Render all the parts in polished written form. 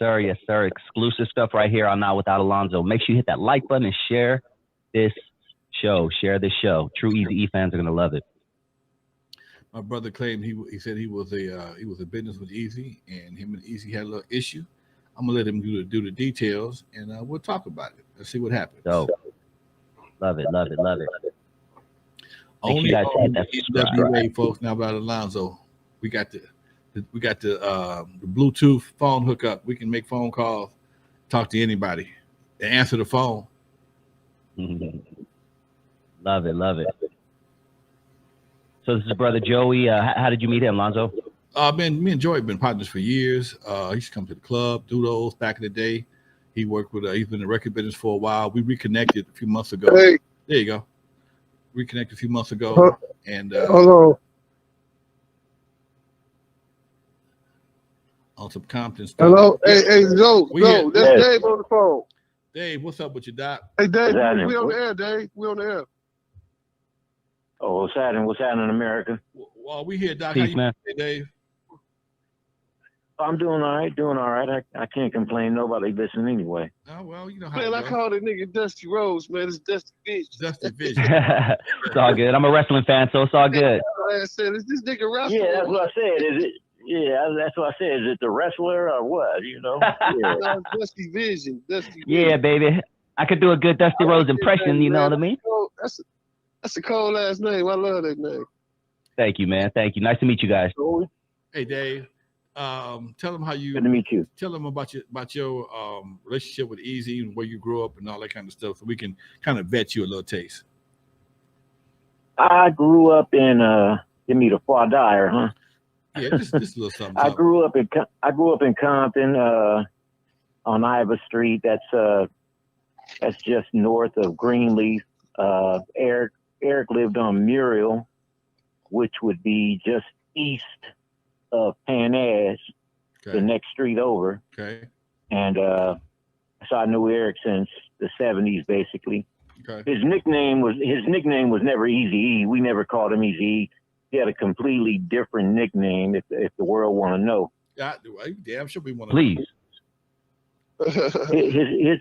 sir. Yes, sir. Exclusive stuff right here on Not Without Alonzo. Make sure you hit that like button and share this show. Share this show. True Eazy E fans are gonna love it. My brother claimed he said he was a business with Eazy, and him and Eazy had a little issue. I'm gonna let him do the details, and we'll talk about it. Let's see what happens. So, love it. Make Only sure you guys hit on that N.W.A. folks. Now about Lonzo, we got the Bluetooth phone hookup. We can make phone calls, talk to anybody, and answer the phone. Love it. So this is brother Joey. How did you meet him, Lonzo? Me and Joey have been partners for years. He used to come to the club, do those back in the day. He worked with. He's been in the record business for a while. We reconnected a few months ago. Hey. There you go. Reconnected a few months ago, and hello. On some Compton stuff. Hello, hey, Joe, that's Dave on the phone. Dave, what's up with you, Doc? Hey, Dave, we on the air, Dave. We on the air. Oh, what's happening? What's happening in America? Well, we here, Doc. Peace, how you man. doing, Dave? I'm doing all right. I can't complain. Nobody listen anyway. Oh, well, you know how Man, I call that nigga Dusty Rose, man. It's Dusty Vision. Dusty Vision. It's all good. I'm a wrestling fan, so it's all good. I said, is this nigga wrestling? Yeah, that's what I said. Is it? Yeah, that's what I said. Is it the wrestler or what? You know? Yeah. No, Dusty Vision. Yeah, baby. I could do a good Dusty Rose impression, you know what I mean? That's a cold ass name. I love that name. Thank you, man. Thank you. Nice to meet you guys. Hey, Dave. Tell them how you. Good to meet you. Tell them about your relationship with Eazy and where you grew up and all that kind of stuff, so we can kind of vet you a little taste. I grew up in give me the far dire, huh? Yeah, just a little something. I grew up in Compton on Ivor Street. That's just north of Greenleaf. Eric lived on Muriel, which would be just east of Pan Ash, the next street over. Okay. And so I knew Eric since the 70s, basically. Okay. His nickname was never Eazy E. We never called him Eazy E. He had a completely different nickname. If the world want to know. Yeah, damn sure we want to. Please. His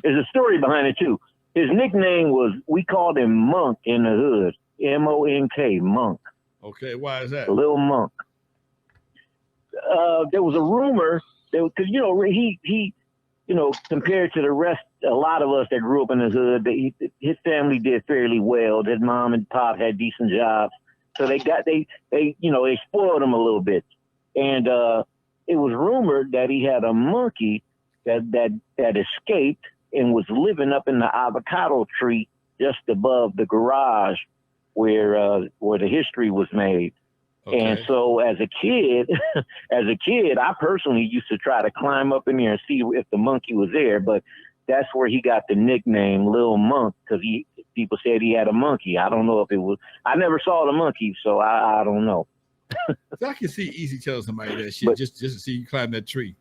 there's a story behind it too. His nickname was, we called him Monk in the hood. M-O-N-K, Monk. Okay, why is that? Lil Monk. There was a rumor that, because he compared to the rest, a lot of us that grew up in the hood, his family did fairly well. His mom and pop had decent jobs, so they spoiled him a little bit. And it was rumored that he had a monkey that escaped and was living up in the avocado tree just above the garage where the history was made. Okay. And so as a kid, I personally used to try to climb up in there and see if the monkey was there, but that's where he got the nickname Lil Monk, because people said he had a monkey. I don't know if it was, I never saw the monkey, so I don't know. So I can see Eazy telling somebody that shit just to see you climb that tree.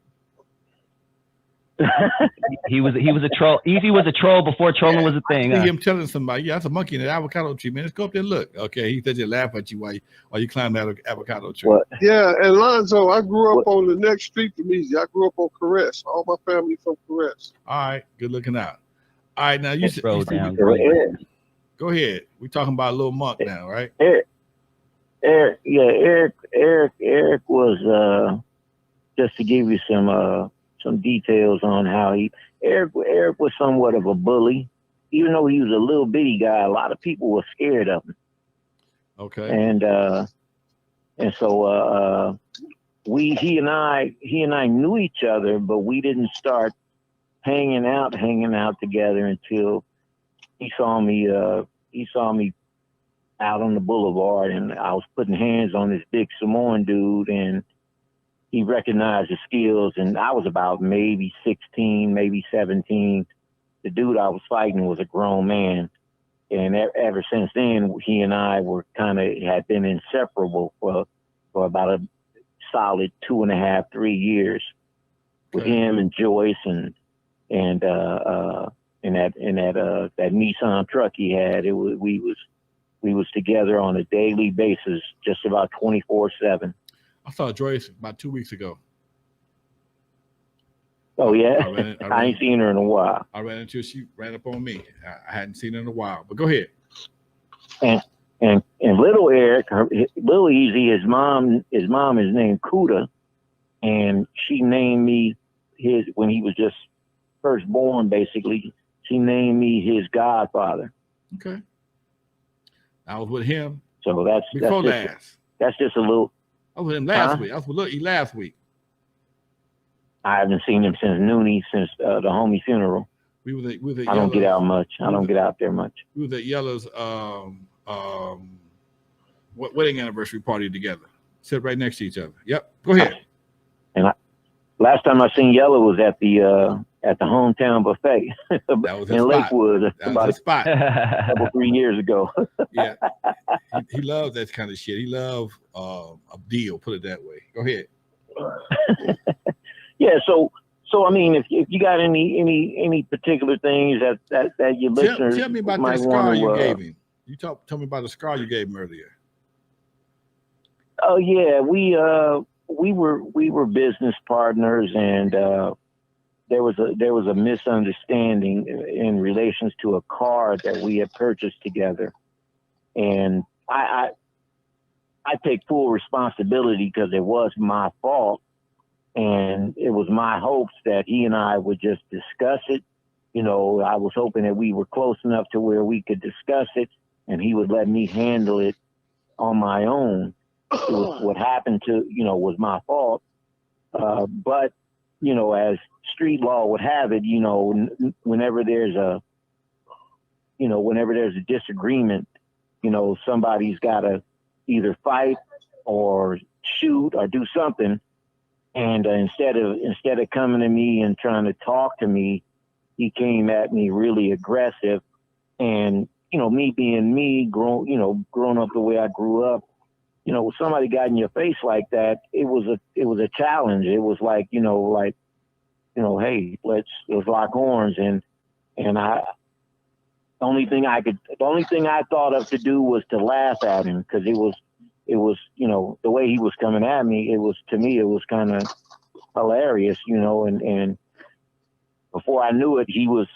he was a troll. Eazy was a troll before trolling was a thing. I see him telling somebody, yeah, that's a monkey in an avocado tree, man. Let's go up there and look. Okay, he said, laugh at you while you climb that avocado tree. What? Yeah, and Lonzo, I grew up on the next street from Eazy. I grew up on Caress. All my family from Caress. All right, good looking out. All right, now you said, go ahead. We're talking about Lil Monk now, right? Eric was just to give you some details on how Eric was somewhat of a bully. Even though he was a little bitty guy, a lot of people were scared of him. Okay. And so he and I knew each other, but we didn't start hanging out together until he saw me out on the boulevard, and I was putting hands on this big Samoan dude, and he recognized the skills, and I was about maybe 16, maybe 17. The dude I was fighting was a grown man. And ever since then, he and I had been inseparable for about a solid 2.5, 3 years with him and Joyce and that Nissan truck he had. We was together on a daily basis, just about 24/7. I saw Joyce about 2 weeks ago. Oh yeah, I I ain't seen her in a while. I ran into her. She ran up on me. I hadn't seen her in a while. But go ahead. And little Eric, little Eazy, his mom is named Kuda, and she named me when he was just first born. Basically, she named me his godfather. Okay. I was with him. So that's just a little. I was with him last week. I was with Lil E last week. I haven't seen him since Noonie, since the homie funeral. We were at I don't get out much. I don't get out there much. We were at Yella's wedding anniversary party together. Sit right next to each other. Yep. Go ahead. And last time I seen Yella was at the hometown buffet That was in Lakewood about a couple 3 years ago. Yeah. He loves that kind of shit. He loves a deal, put it that way. Go ahead. Yeah, so I mean, if you got any particular things that your listeners tell me about might that scar want to, you gave him. You tell me about the scar you gave him earlier. Oh yeah, we were business partners, and there was a misunderstanding in relations to a car that we had purchased together, and I take full responsibility because it was my fault. And it was my hopes that he and I would just discuss it. You know, I was hoping that we were close enough to where we could discuss it and he would let me handle it on my own. It was, what happened was my fault. But, as street law would have it, whenever there's a disagreement, somebody's got to either fight or shoot or do something. And instead of coming to me and trying to talk to me, he came at me really aggressive. And me being me, growing up the way I grew up, when somebody got in your face like that, it was a challenge. It was like, hey, let's lock horns. And the only thing I thought of to do was to laugh at him, because it was, the way he was coming at me, it was kind of hilarious, and before I knew it, he was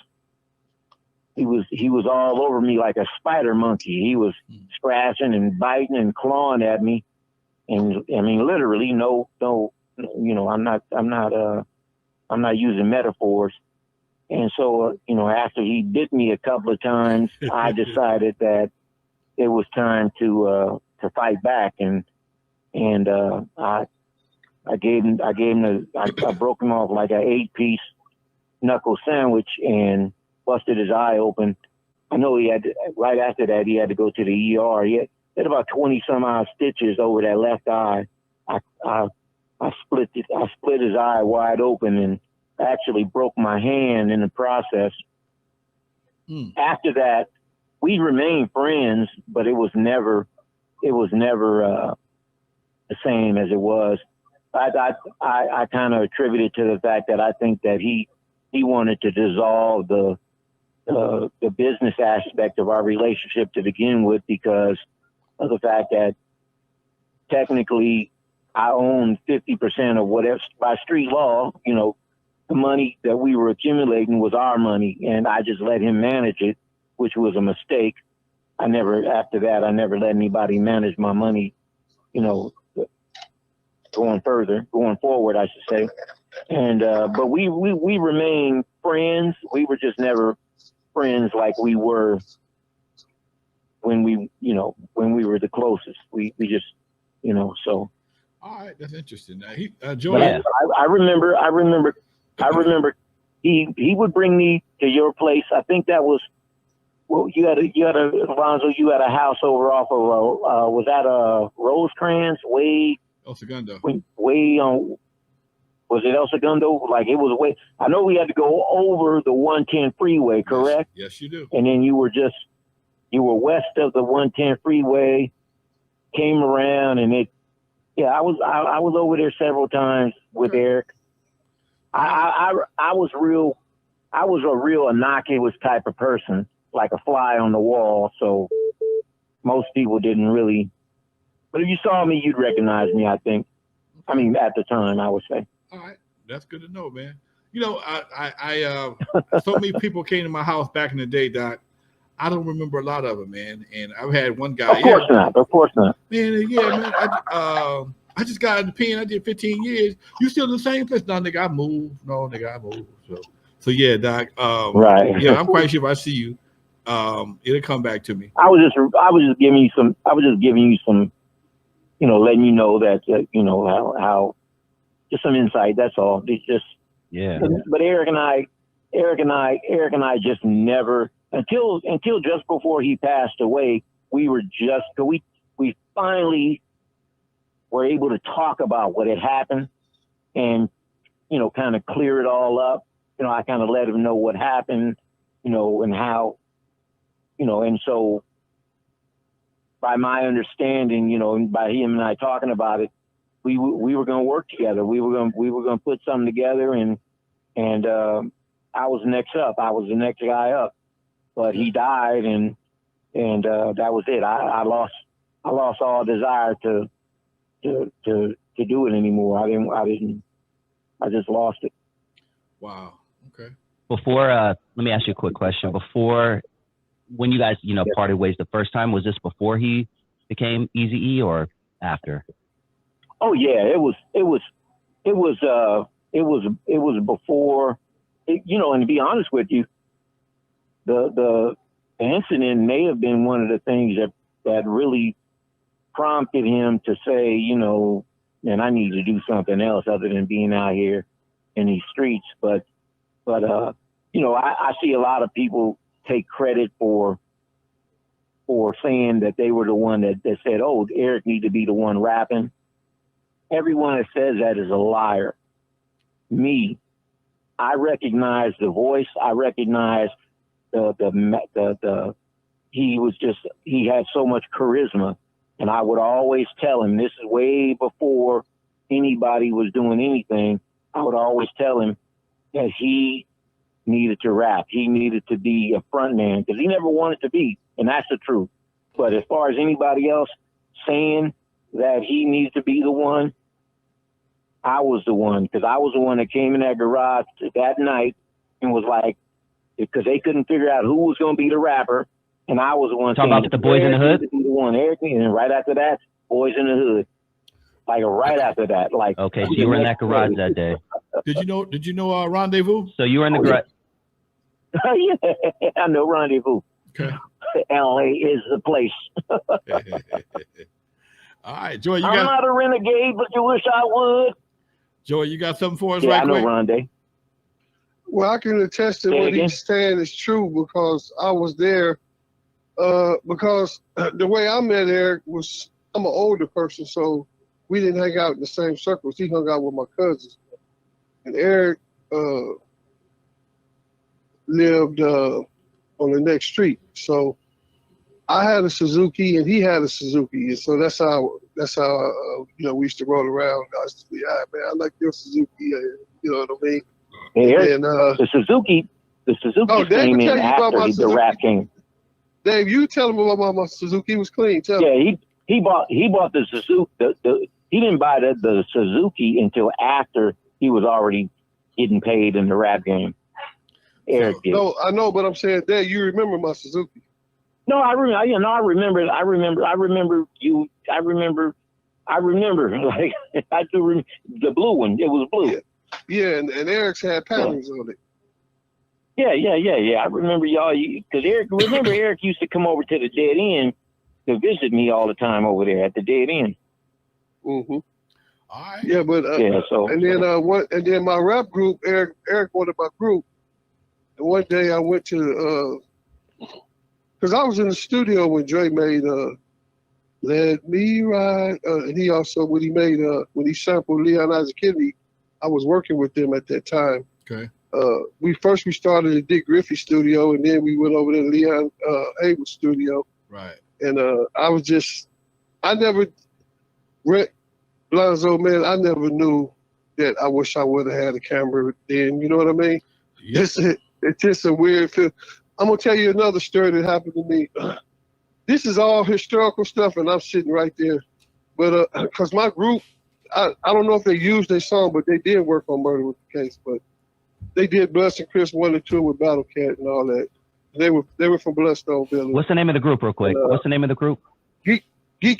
all over me like a spider monkey. He was scratching and biting and clawing at me. And I mean, literally, I'm not using metaphors. And so, after he bit me a couple of times, I decided that it was time to fight back, and I broke him off like an 8-piece knuckle sandwich and busted his eye open. I know right after that he had to go to the ER. He had about 20 some odd stitches over that left eye. I split his eye wide open and actually broke my hand in the process. After that, we remained friends, but it was never the same as it was. I kind of attribute it to the fact that I think that he wanted to dissolve the business aspect of our relationship to begin with, because of the fact that technically I owned 50% of whatever, by street law, the money that we were accumulating was our money, and I just let him manage it, which was a mistake. After that, I never let anybody manage my money, going forward, I should say. And, but we remained friends. We were just never friends like we were when we were the closest. We just, so. All right. That's interesting. Now I remember he would bring me to your place. I think that was, well, you had Lonzo, you had a house over off of, was that Rosecrans? El Segundo. Way on, was it El Segundo? Like it was way, I know we had to go over the 110 freeway, correct? Yes, you do. And then you were west of the 110 freeway, came around, and I was over there several times with Eric. I was a real innocuous type of person, like a fly on the wall. So most people didn't really, but if you saw me, you'd recognize me, I think. I mean, at the time, I would say. All right. That's good to know, man. You know, so many people came to my house back in the day, Doc. I don't remember a lot of them, man. And I've had one guy. Of course not. Of course not. Man, yeah, man. I just got in the pen. I did 15 years. You still in the same place? No, nigga, I moved. No, nigga, I moved. So yeah, Doc. Right. Yeah, I'm quite sure if I see you, it'll come back to me. I was just giving you some, letting you know that, how just some insight. That's all. It's just, Yeah. But Eric and I just never, until just before he passed away, we finally were able to talk about what had happened and, kind of clear it all up. I kind of let him know what happened, and how, and so by my understanding, and by him and I talking about it, we were going to work together. We were going to put something together, and I was next up. I was the next guy up, but he died, and that was it. I lost all desire to do it anymore. I just lost it. Wow. Okay. Before, let me ask you a quick question. Before, when you guys, parted ways the first time, was this before he became Eazy E or after? Oh yeah, it was before, and to be honest with you, the incident may have been one of the things that really prompted him to say, man, I need to do something else other than being out here in these streets. But I see a lot of people take credit for saying that they were the one that said, oh, Eric need to be the one rapping. Everyone that says that is a liar. Me, I recognize the voice. I recognize he had so much charisma, and I would always tell him, this is way before anybody was doing anything. I would always tell him that he needed to rap. He needed to be a front man because he never wanted to be, and that's the truth. But as far as anybody else saying that he needs to be the one, I was the one, because I was the one that came in that garage that night and was like, because they couldn't figure out who was going to be the rapper, and I was the one talking saying, about the Boys in the Hood. Be the one, Eric, and right after that, Boys in the Hood. Like right after that, like okay, so you were in that garage that day. Did you know Rendezvous? So you were in the garage. Yeah, I know Rendezvous. Okay. LA is the place. All right, Joy, I'm not a renegade, but you wish I would. Joy, you got something for us, yeah, right I know quick? Rondé. Well, I can attest to what he's saying is true because I was there. Because the way I met Eric was, I'm an older person, so we didn't hang out in the same circles. He hung out with my cousins. And Eric lived on the next street. So I had a Suzuki and he had a Suzuki. And so that's how we used to roll around. I used to be, man, I like your Suzuki. You know what I mean? Hey, Eric, the Suzuki came in after the rap came. Dave, you tell him about my Suzuki. It was clean. Tell him. He bought the Suzuki. He didn't buy the Suzuki until after he was already getting paid in the rap game. Eric did. No, I know, but I'm saying, Dave, you remember my Suzuki? No, I remember. I remember you. I remember. Like I do remember the blue one. It was blue. Yeah, and Eric's had patterns on it. Yeah. I remember y'all, because Eric used to come over to the Dead End to visit me all the time over there at the Dead End. Mm-hmm. All right. Yeah, but and then my rap group, Eric wanted my group. And one day I went to because I was in the studio when Dre made "Let Me Ride," and he also when he sampled Leon Isaac Kennedy, I was working with them at that time. Okay. We started at Dick Griffey studio, and then we went over to Leon Abel's studio. Right. And I never read Lonzo, man. I never knew that. I wish I would have had a camera then. You know what I mean? Yep. It's just a weird feel. I'm gonna tell you another story that happened to me. This is all historical stuff, and I'm sitting right there. But because my group, I don't know if they used their song, but they did work on Murder with the Case. But they did Bloods and Crips 1 and 2 with Battle Cat and all that. They were from Bloodstone Village. What's the name of the group, real quick? What's the name of the group? Geek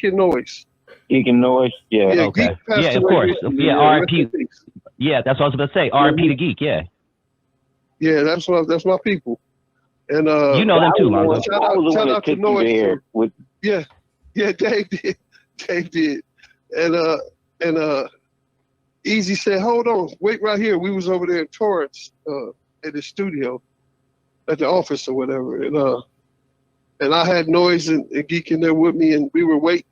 and Noise. Geek and Noise, yeah. Yeah, Okay. Geek passed Yeah, of away course. recently, Yeah, rest in R.I.P. peace. Yeah, that's what I was about to say. R.I.P. to Geek. Yeah. Yeah, that's my people. And You know them too, Lonzo. Shout out to Noise too. With Yeah, Dave did. Dave did. And Eazy said, "Hold on, wait right here." We was over there in Torrance, at the studio, at the office or whatever, and I had Noise and Geek in there with me, and we were waiting,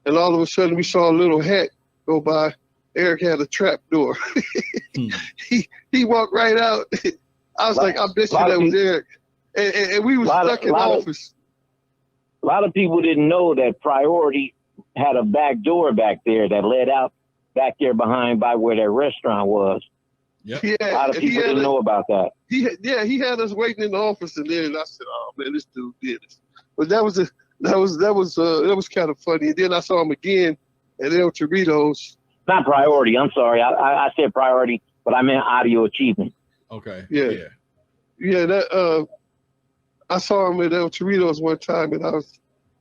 and all of a sudden we saw a little hat go by. Eric had a trap door. He walked right out. I was like, I bet you that was Eric. And we was stuck in the office. A lot of people didn't know that Priority had a back door back there that led out back there by where that restaurant was. Yep. Yeah, a lot of people didn't know about that. He had us waiting in the office, and then I said, "Oh man, this dude did this." But that was kind of funny. And then I saw him again at El Torito's. Not Priority. I'm sorry. I said Priority, but I meant Audio Achievement. Okay. Yeah. That I saw him at El Torito's one time, and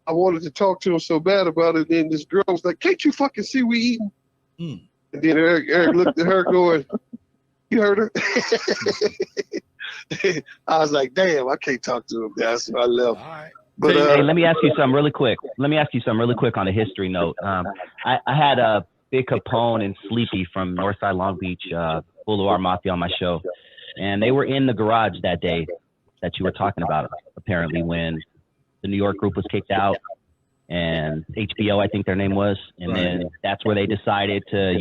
I wanted to talk to him so bad about it. And then this girl was like, "Can't you fucking see we eating?" And then Eric looked at her going, "You heard her?" I was like, "Damn, I can't talk to him." That's why I left. All right. But Hey, let me ask you something really quick. On a history note. I had a Big Capone and Sleepy from Northside Long Beach Boulevard Mafia on my show, and they were in the garage that day that you were talking about, apparently, when the New York group was kicked out, and HBO, I think their name was, and then that's where they decided to,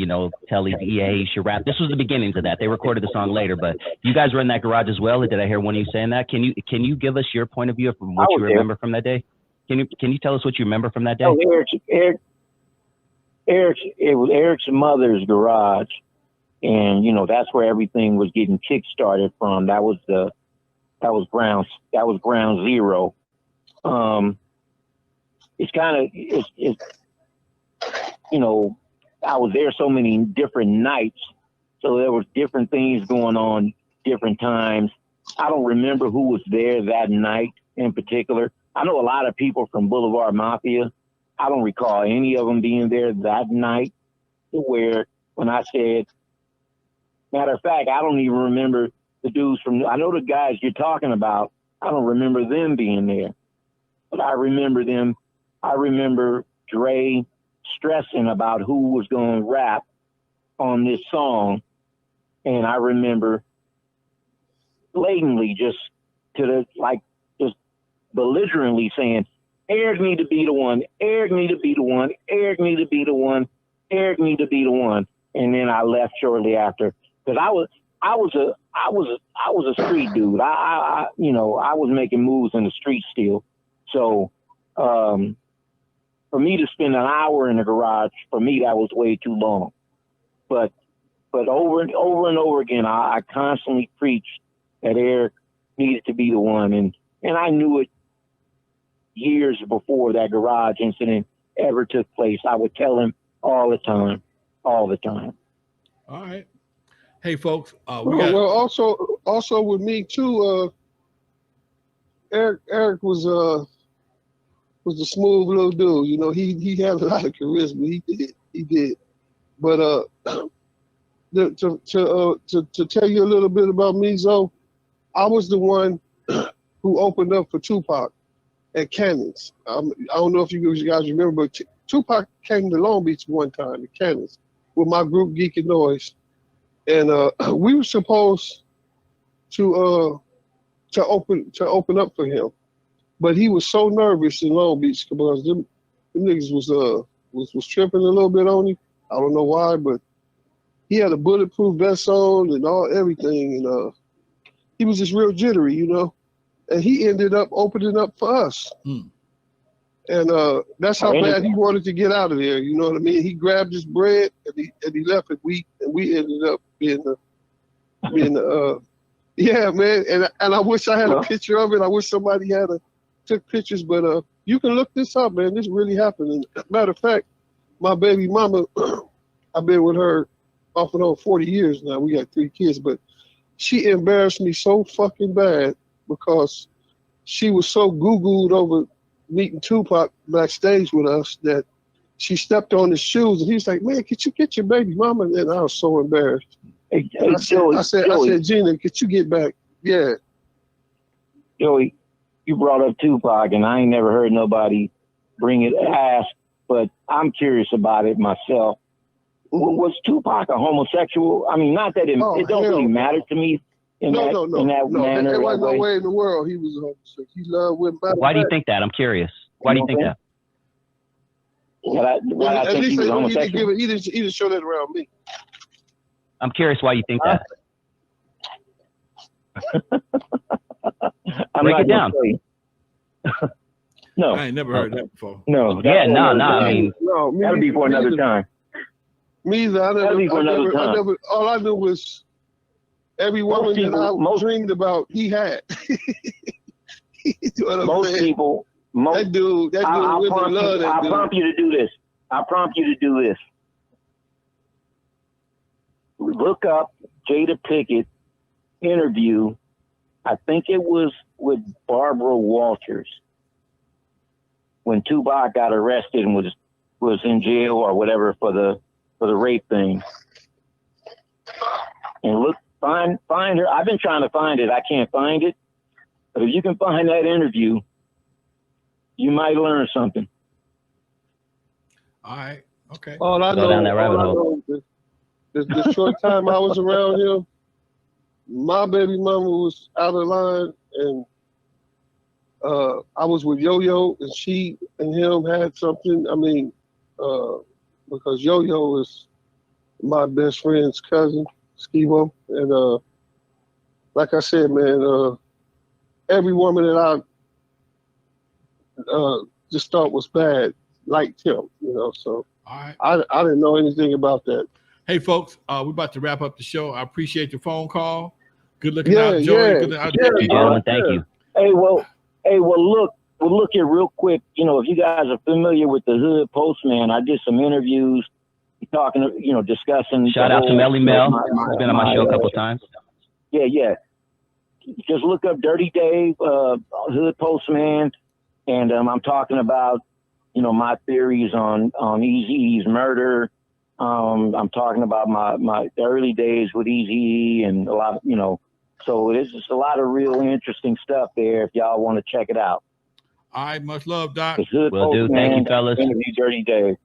tell Eazy E, hey, you should rap. This was the beginnings of that. They recorded the song later, but you guys were in that garage as well. Or did I hear one of you saying that? Can you give us your point of view from what you remember from that day? Can you tell us what you remember from that day? Oh, it was Eric's mother's garage, and that's where everything was getting kick-started from. That was ground zero. I was there so many different nights, so there was different things going on different times. I don't remember who was there that night in particular. I know a lot of people from Boulevard Mafia. I don't recall any of them being there that night, where when I said, matter of fact, I don't even remember the dudes I know the guys you're talking about. I don't remember them being there, but I remember them. I remember Dre stressing about who was going to rap on this song. And I remember blatantly just belligerently saying, Eric need to be the one, Eric need to be the one, Eric need to be the one, Eric need to be the one. And then I left shortly after, because I was a street dude. I was making moves in the street still. So for me to spend an hour in the garage, for me that was way too long. But over and over again, I constantly preached that Eric needed to be the one, and I knew it years before that garage incident ever took place. I would tell him all the time. All right. Hey, folks. Also with me too. Eric was a smooth little dude. He had a lot of charisma. He did. But to tell you a little bit about me, Zoe, I was the one who opened up for Tupac at Cannons. I don't know if you guys remember, but Tupac came to Long Beach one time at Cannons with my group Geek and Noise, and we were supposed to open up for him, but he was so nervous in Long Beach because them niggas was tripping a little bit on him. I don't know why, but he had a bulletproof vest on and everything, and he was just real jittery, and he ended up opening up for us. And that's how bad he wanted to get out of there. You know what I mean? He grabbed his bread and he left it. We ended up being the yeah, man. And I wish I had a picture of it. I wish somebody took pictures, but you can look this up, man. This really happened. And matter of fact, my baby mama, I've been with her off and on 40 years now. We got 3 kids, but she embarrassed me so fucking bad because she was so goo-gooed over meeting Tupac backstage with us that she stepped on his shoes, and he was like, "Man, could you get your baby mama?" And I was so embarrassed. Hey, I Joey, said, Gina, could you get back? Yeah. Joey, you brought up Tupac, and I ain't never heard nobody bring it ask, but I'm curious about it myself. Was Tupac a homosexual? I mean, not that it don't really matter to me in that manner. There wasn't no way in the world he was a homosexual. He loved women. Why do you think that? I'm curious. Why do you think that? I think he was homosexual. He didn't show that around me. I'm curious why you think that. Break it down. No, I ain't never heard that before. No. Yeah, no. I mean, that'll be for another time. Me either. All I knew was every woman that I dreamed about, he had. Most people. That dude women love that dude. I prompt you to do this. Look up Jada Pinkett interview. I think it was with Barbara Walters when Tupac got arrested and was in jail or whatever for the rape thing. And look, find her. I've been trying to find it. I can't find it. But if you can find that interview, you might learn something. All right. Okay. All I Go down that rabbit hole. The short time I was around him, my baby mama was out of line, and I was with Yo-Yo, and she and him had something. I mean, because Yo-Yo is my best friend's cousin, Skibo, and like I said, man, every woman that I just thought was bad liked him, you know. So all right. I didn't know anything about that. Hey, folks, we're about to wrap up the show. I appreciate your phone call. Good looking out, Joey. Yeah, good looking out, gentlemen. Thank you. Hey, well, look here real quick. You know, if you guys are familiar with the Hood Postman, I did some interviews talking, discussing. Shout out to Michel'le. He's been on my show a couple of times. Yeah. Just look up Dirty Dave, Hood Postman, and I'm talking about, my theories on Eazy E's murder. I'm talking about my early days with Eazy E and a lot of, so there's just a lot of real interesting stuff there if y'all want to check it out. All right, much love, Doc. Will do. Thank you, fellas. Interview Dirty Dave.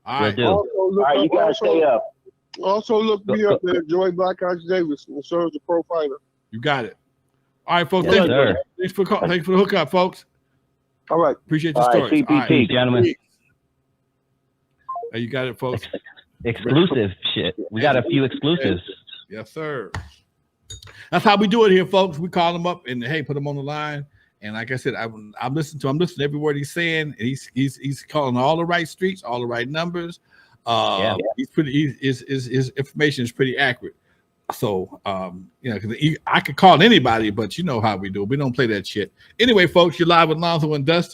All right. All right, you guys stay up. Also look me up there, Joy Black Ox Davis, and serves the pro fighter. You got it. All right, folks. Yes, Thanks for the hookup, folks. All right. Appreciate the story. CPT. All right, gentlemen. Hey, you got it, folks. Exclusive shit. We got a few exclusives. Yes, sir. That's how we do it here, folks. We call them up and hey, put them on the line. And like I said, I'm listening to every word he's saying. And he's calling all the right streets, all the right numbers. His information is pretty accurate. So because I could call anybody, but you know how we do. We don't play that shit. Anyway, folks, you're live with Lonzo and Dusty.